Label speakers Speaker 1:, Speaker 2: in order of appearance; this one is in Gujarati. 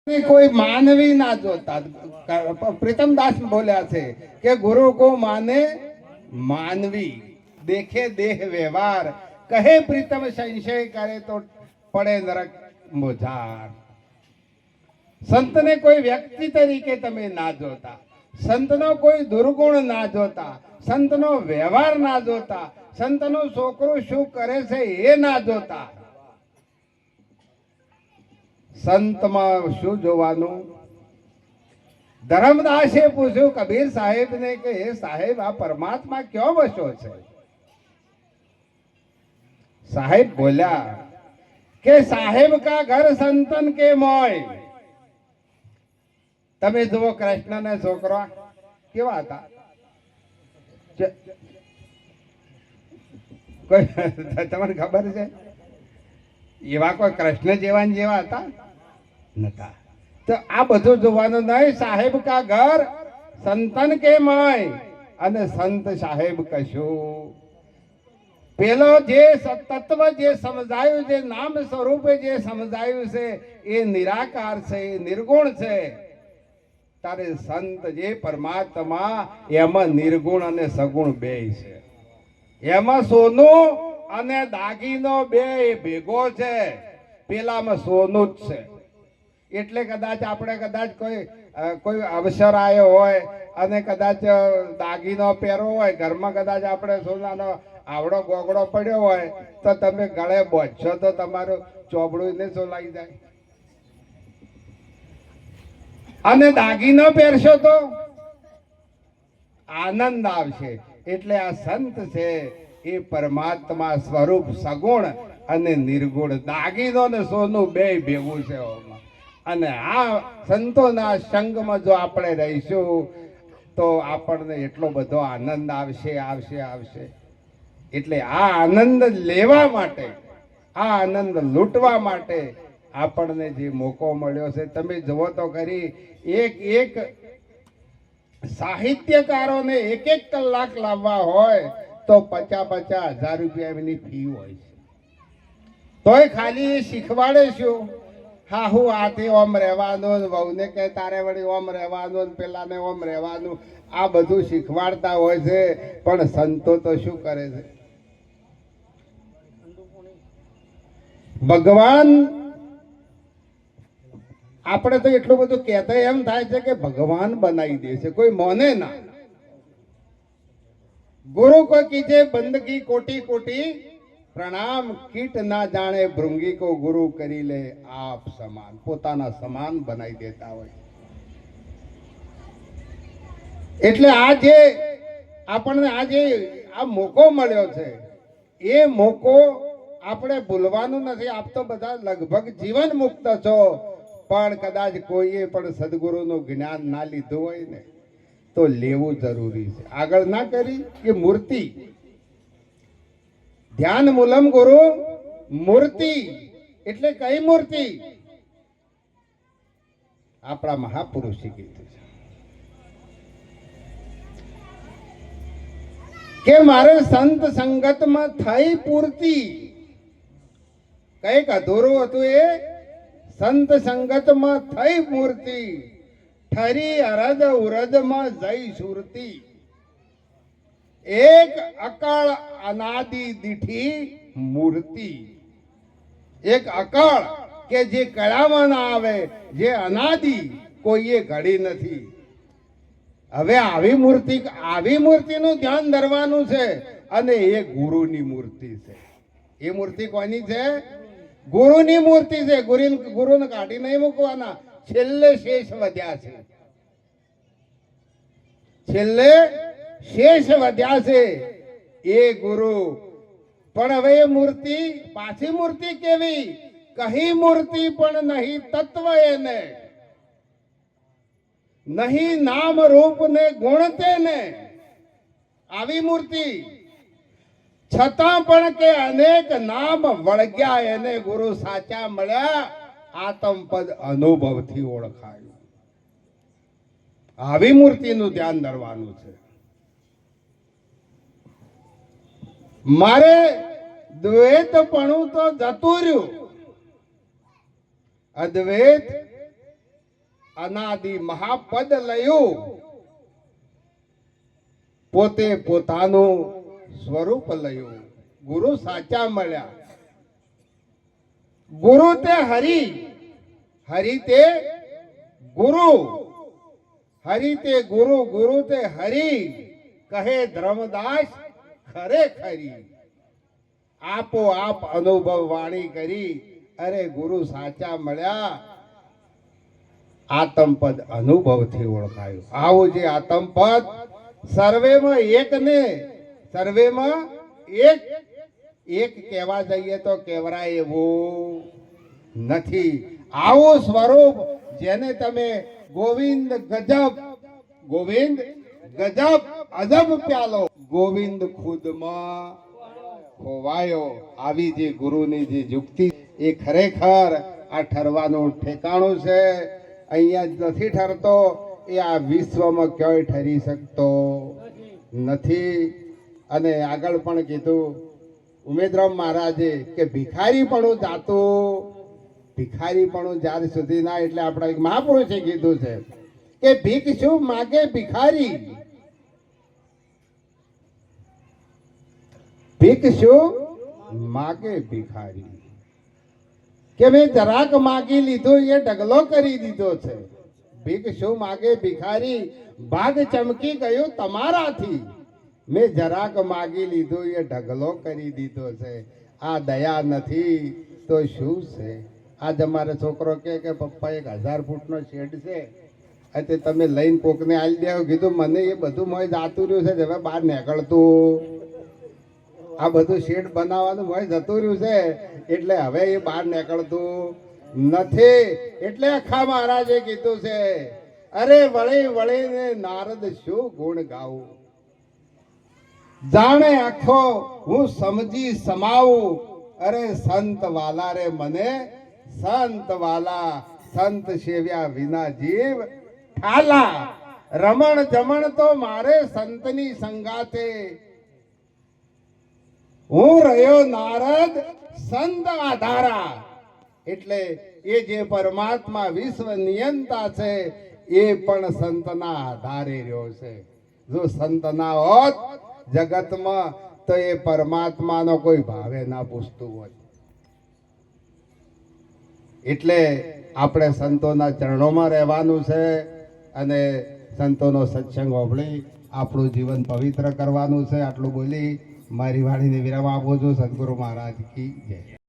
Speaker 1: कोई मानवी ना जोता। प्रीतम दास बोलिया छे કે ગુરુ કો માને માનવી, દેખે દેહ વ્યવહાર, કહે પ્રીતમ સંશય કરે તો પડે નરક મોજાર। સંતને કોઈ વ્યક્તિ તરીકે તમે ના જોતા, સંતનો કોઈ દુર્ગુણ ના જોતા, સંતનો વ્યવહાર ના જોતા, સંતનો છોકરો શું કરે છે એ ના જોતા। સંતમાં શું જોવાનું? ધર્મદાસે પૂછ્યું કબીર સાહેબ ને કે હે સાહેબ, આ પરમાત્મા ક્યાં વસો છે? સાહેબ બોલ્યા કે સાહેબ કા ઘર સંતન કે મોય। તમે જુઓ કૃષ્ણ ને છોકરા કેવા હતા? કોઈ તમને ખબર છે? એવા કોઈ કૃષ્ણ જેવા હતા નતા। તો આ બધું જોવાનું નહીં। સાહેબ કા ઘર સંતન કે મોય, અને સંત સાહેબ કશું। પેલો જે તત્વ જે સમજાયું, જે નામ સ્વરૂપે જે સમજાયું છે એ નિરાકાર છે, એ નિર્ગુણ છે। તારે સંત જે પરમાત્મા એમાં નિર્ગુણ અને સગુણ બે છે। એમાં સોનું અને દાગીનો બે ભેગો છે, પેલામાં સોનું જ છે। એટલે કદાચ આપણે કદાચ કોઈ અવસર આવ્યો હોય અને કદાચ દાગીનો પહેરો હોય ઘરમાં, કદાચ આપણે સોનાનો આવડો ગોગડો પડ્યો હોય તો તમે ગળે બોધશો તો તમારું ચોબડું ને સોલાઈ જાય, અને દાગીનો પહેરશો તો આનંદ આવશે। એટલે આ સંત છે એ પરમાત્મા સ્વરૂપ સગુણ અને નિર્ગુણ, દાગીનો ને સોનું બે ભેગું છે। અને આ સંતોના સંગમાં જો આપણે રહીશું તો આપણને એટલો બધો આનંદ આવશે। એટલે આ આનંદ લેવા માટે, આ આનંદ લૂંટવા માટે આપણને જે મોકો મળ્યો છે, તમે જુઓ તો ખરી, એક સાહિત્યકારોને એક કલાક લાવવા હોય તો 50,000 રૂપિયા એમની ફી હોય છે। તોય ખાલી શીખવાડે શું? હા, હું આથી ઓમ રહેવાનું, વહુને કે તારે વળી ઓમ રહેવાનું, પેલાને ઓમ રહેવાનું, આ બધું શીખવાડતા હોય છે। પણ સંતો તો શું કરે છે? ભગવાન, આપણે તો એટલું બધું કહેતા એમ થાય છે કે ભગવાન બનાવી દે છે, કોઈ મોને ના। ગુરુ કો કીજે બંદગી કોટી કોટી પ્રણામ, કીટ ના જાણે ભૃંગી કો ગુરુ કરી લે આપ સમાન। પોતાના સમાન બનાવી દેતા હોય। એટલે આજે આપણને આજે આ મોકો મળ્યો છે, એ મોકો આપણે ભૂલવાનું નથી। આપ તો બધા લગભગ જીવન મુક્ત છો, પણ કદાચ કોઈએ પણ સદગુરુનું જ્ઞાન ના લીધું હોય ને તો લેવું જરૂરી છે। આગળ ના કરી કે મૂર્તિ, ધ્યાન મૂલમ ગુરુ મૂર્તિ, એટલે કઈ મૂર્તિ? આપણા મહાપુરુષે કીધું છે કે મારે સંત સંગતમાં થઈ પૂર્તિ। કઈક અધૂરું હતું, એ સંત સંગતમાં થઈ મૂર્તિ, ઠરી અરદ ઉરદમાં જઈ સુરતી। એક અકળ અનાદિ દીઠી મૂર્તિ, એક અકળ કે જે કળામાં ના આવે, જે અનાદિ કોઈએ ઘડી નથી। હવે આવી મૂર્તિનું ધ્યાન ધરવાનું છે, અને એ ગુરુની મૂર્તિ છે। એ મૂર્તિ કોની છે? ગુરુની મૂર્તિ છે। ગુરુને કાઢી નહીં મૂકવાના। છેલ્લે શેષ વધ્યા છે, છેલ્લે શેષ વધ્યા છે એ ગુરુ। પણ હવે એ મૂર્તિ, પાછી મૂર્તિ કેવી? કહી મૂર્તિ પણ નહીં તત્વ એને, નહીં નામ રૂપ ને ગુણ તેને। આવી મૂર્તિ છતાં પણ કે અનેક નામ વળગ્યા એને, ગુરુ સાચા મળ્યા આત્મપદ અનુભવથી ઓળખાયું। આવી મૂર્તિનું ધ્યાન ધરવાનું છે। મારે દ્વૈતપણું તો જતું રહ્યું, અદ્વૈત અનાદિ મહાપદ લયું, પોતે પોતાનું સ્વરૂપ લયું. ગુરુ સાચા મળ્યા. ગુરુ તે હરિ, હરિ તે ગુરુ, હરિ તે ગુરુ, ગુરુ તે હરિ, કહે ધર્મદાસ ખરેખરી. આપો આપ અનુભવ વાણી કરી, અરે ગુરુ સાચા મળ્યા. આત્મપદ અનુભવથી ઓળખાયું. આવું જે આત્મપદ સર્વેમાં એક ને સર્વેમાં એક એક કહેવા જઈએ તો કેવરાય એવું નથી. આવું સ્વરૂપ જેને તમે ગોવિંદ ગજબ, ગોવિંદ ગજબ અજબ પ્યાલો, ગોવિંદ ખુદમાં ખોવાયો. આવી જે ગુરુની જે યુક્તિ એ ખરેખર આ ઠરવાનું ઠેકાણું છે. અહીંયા જ નથી ઠરતો, એ આ વિશ્વમાં ક્યાંય ઠરી શકતો નથી. અને આગળ પણ કીધું ઉમેદરામ મહારાજે કે ભિખારીપણું જાતું, ભિખારીપણું જ્યાર સુધી ના, એટલે આપણા એક મહાપુરુષે કીધું છે કે ભીખ શું માગે ભિખારી, ભીખ શું માગે ભિખારી. કે મેં જરાક માગી લીધું એ ઢગલો કરી દીધો છે. ભીખ શું માગે ભિખારી, ભાગ ચમકી ગયું તમારાથી. મેં જરાક માગી લીધું એ ઢગલો કરી દીધો છે. આ દયા નથી તો શું છે? આજ અમારો છોકરો કે પપ્પા 1000 ફૂટનો શેડ છે, એટલે તમે લઈને કોકને આલી દેવો. કીધું મને એ બધું મોય જાતું રહ્યું છે, હવે બહાર નીકળતું. આ બધું શેડ બનાવવાનું મોય જતું રહ્યું છે, એટલે હવે એ બહાર નીકળતું નથી. એટલે આખા મહારાજે કીધું છે, અરે વળી વળીને નારદ શું ગુણ ગાવું, જાણે આખો હું સમજી સમાવું. અરે સંત વાલા રે મને સંત વાલા, સંત સેવ્યા વિના જીવ ઠાલા. રમણ જમણ તો મારે સંતની સંગાતે, હું રહ્યો નારદ સંત આધારા. એટલે એ જે પરમાત્મા વિશ્વ નિયંતા છે એ પણ સંતના આધારે રહ્યો છે. જો સંત ના હોત જગતમાં તો એ પરમાત્માનો કોઈ ભાવે ના પૂછતું હોય. એટલે આપણે સંતોના ચરણોમાં રહેવાનું છે અને સંતોનો સત્સંગ સાંભળી આપણું જીવન પવિત્ર કરવાનું છે. આટલું બોલી મારી વાણીને વિરામ આપું છું. સદગુરુ મહારાજ કી જય.